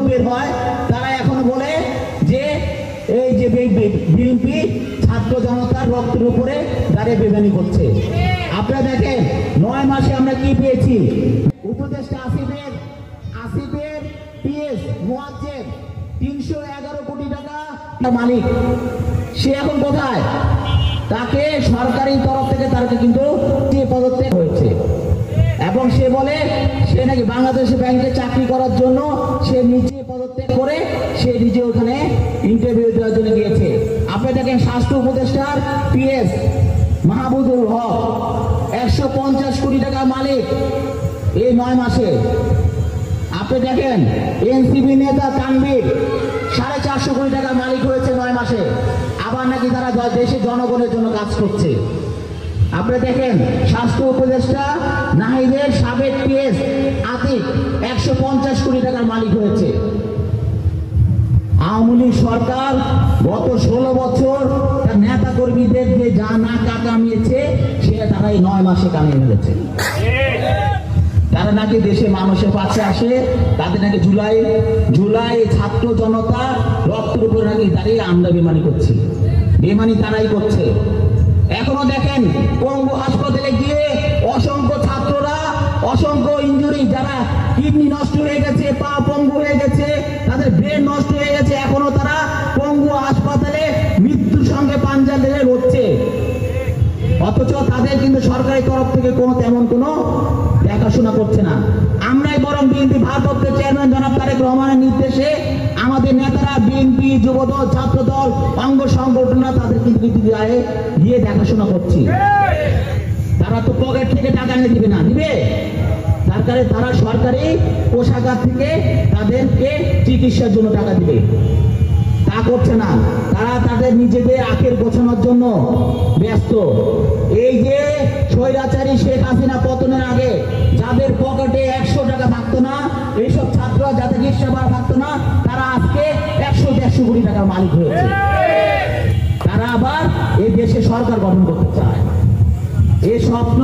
বের হয়, তারা এখন বলে যে এই যে বিএনপি ছাত্র জনতার রক্তের উপরে দাঁড়িয়ে বেমানি করছে। আপনারা দেখেন 9 মাসে আমরা কি পেয়েছি। উপদেষ্টা আসিফের পিএস মুয়াজ্জেম 311 কোটি টাকা মালিক, সে এখন কোথায়? তাকে সরকারি তরফ থেকে তাকে কিন্তু পদত্যাগ হয়েছে এবং সে বলে সে নাকি বাংলাদেশ ব্যাংকে চাকরি করার জন্য সে নিজে পদত্যাগ করে সে নিজে ওখানে ইন্টারভিউ দেওয়ার জন্য গিয়েছে। আপনি দেখেন স্বাস্থ্য উপদেষ্টার পিএস মাহবুবুল হক 150 কোটি টাকা মালিক এই 9 মাসে। আপনি দেখেন এনসিপি নেতা তানভীর 450 কোটি টাকা মালিক হয়েছে 9 মাসে, আবার নাকি তারা দেশের জনগণের জন্য কাজ করছে। আপনি দেখেন স্বাস্থ্য উপদেষ্টা নাহিদের সাবেক পিএস আতিক 150 কোটি টাকার মালিক হয়েছে। আওয়ামী লীগ সরকার গত 16 বছর তার নেতা কর্মীদের যে যা না কামিয়েছে সে তারা এই 9 মাসে কামিয়ে ফেলেছে। তারা নাকি দেশে মানুষের পাশে আসে, তাদের নাকি জুলাই ছাত্র জনতা রক্তের উপরে নাকি দাঁড়িয়ে আমরা বেমানি করছি। বেমানি তারাই করছে। এখনো দেখেন পঙ্গু হাসপাতালে গিয়ে অসংখ্য ছাত্ররা অসংখ্য ইনজুরি, যারা কিডনি নষ্ট হয়ে গেছে, পা পঙ্গু হয়ে গেছে, তাদের ব্রেন নষ্ট হয়ে গেছে, এখনো তারা পঙ্গু হাসপাতালে মৃত্যুর সঙ্গে পাঞ্জা লেগে রচ্ছে। অথচ তাদের কিন্তু সরকারি তরফ থেকে তেমন কোনো দেখাশোনা করছে না। আমরাই বরং বিএনপি ভারপ্রাপ্ত চেয়ারম্যান জনাব তারেক রহমানের নির্দেশে আমাদের নেতারা বিএনপি যুবদল ছাত্রদল অঙ্গ সংগঠনরা তাদের কিন্তু গিয়ে দেখাশোনা করছি। তারা তো পকেট থেকে টাকা এনে দিবে না, দিবে তারা সরকারি কোষাগার থেকে তাদেরকে চিকিৎসার জন্য টাকা দিবে, তা করছে না। তারা তাদের নিজেদের আখের গোছানোর জন্য ব্যস্ত। এই যে স্বৈরাচারী শেখ হাসিনা পতনের আগে যাদের পকেটে 100 টাকা থাকতো না, এইসব ছাত্ররা যাদের রিক্সা ভাড়া থাকতো না, তারা আজকে 100-150 কোটি টাকার মালিক হয়েছে। তারা আবার এই দেশে সরকার গঠন করতে চায়। এই স্বপ্ন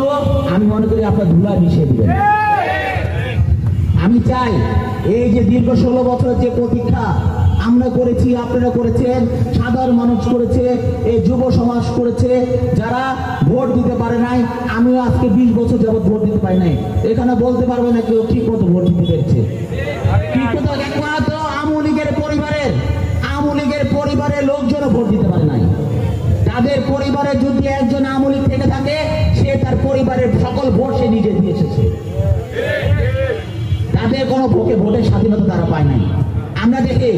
আমি মনে করি আপনার ধুলায় মিশিয়ে দিবেন। আমি চাই এই যে দীর্ঘ 16 বছরের যে প্রতীক্ষা আমরা করেছি, আপনারা করেছেন, সাধারণ মানুষ করেছে, এই যুব সমাজ করেছে, যারা ভোট দিতে পারে নাই। আমিও আজকে 20 বছর যাবৎ ভোট দিতে পারি নাই। এখানে বলতে পারবে না কেউ ঠিক মতো ভোট দিতে পেরেছে। ঠিক মতো একমাত্র আওয়ামী লীগের পরিবারের লোকজনও ভোট দিতে পারে নাই। তাদের পরিবারে যদি একজন আওয়ামী লীগ থেকে থাকে, সে তার পরিবারের সকল ভোট সে নিজে দিয়ে এসেছে। তাদের কোনো ভোটের স্বাধীনতা তারা পায় নাই। আমরা দেখি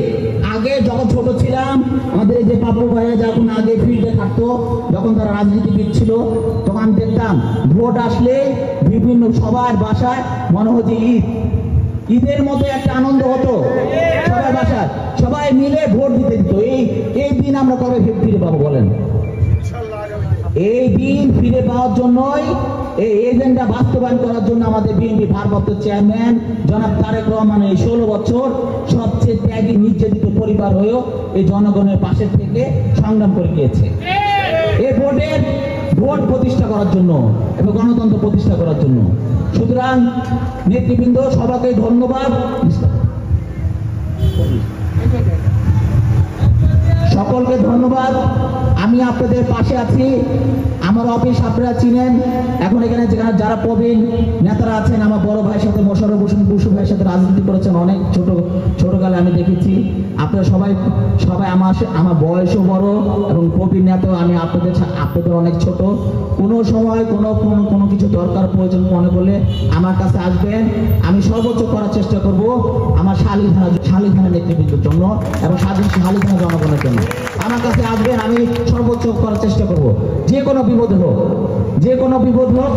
আগে যখন ছোট ছিলাম, আমাদের যে পাপ্পু ভাইয়া যখন আগে ফিল্ডে থাকতো, যখন তারা রাজনীতিবিদ ছিল, তখন দেখতাম ভোট আসলে বিভিন্ন সবার বাসায় মনে হচ্ছে ঈদের মতো একটা আনন্দ হতো। সবার বাসায় সবাই মিলে ভোট দিতে দিত। এই দিন আমরা কবে ফিরে পাবো বলেন? এই দিন ফিরে পাওয়ার জন্যই, এই এজেন্ডা বাস্তবায়ন করার জন্য আমাদের বিএনপি ভারপ্রাপ্ত চেয়ারম্যান জনাব তারেক রহমান এই 16 বছর সবচেয়ে ত্যাগী নির্যাতিত পরিবার হয়েও এই জনগণের পাশে থেকে সংগ্রাম করে গিয়েছে। এই ভোট প্রতিষ্ঠা করার জন্য এবং গণতন্ত্র প্রতিষ্ঠা করার জন্য। সুতরাং নেতৃবৃন্দ সবাইকে ধন্যবাদ, সকলকে ধন্যবাদ। আমি আপনাদের পাশে আছি। আমার অফিস আপনারা চিনেন। এখন এখানে যারা প্রবীণ নেতারা আছেন, আমার বড় ভাইয়ের সাথে মোশাররফ হোসেন বসু ভাইয়ের সাথে রাজনীতি করেছেন অনেক ছোটকালে আমি দেখেছি। আপনারা সবাই আমার বয়সও বড় এবং প্রবীণ নেতা। আমি আপনাদের অনেক ছোট। কোনো সময় কোনো কিছু দরকার প্রয়োজন মনে করলে আমার কাছে আসবেন। আমি সর্বোচ্চ করার চেষ্টা করব আমার শালীনতার নেতৃবৃন্দের জন্য এবং শালীনতার জনগণের জন্য। আমার কাছে আসবেন, আমি সর্বোচ্চ করার চেষ্টা করব। যে কোনো বিপদ হোক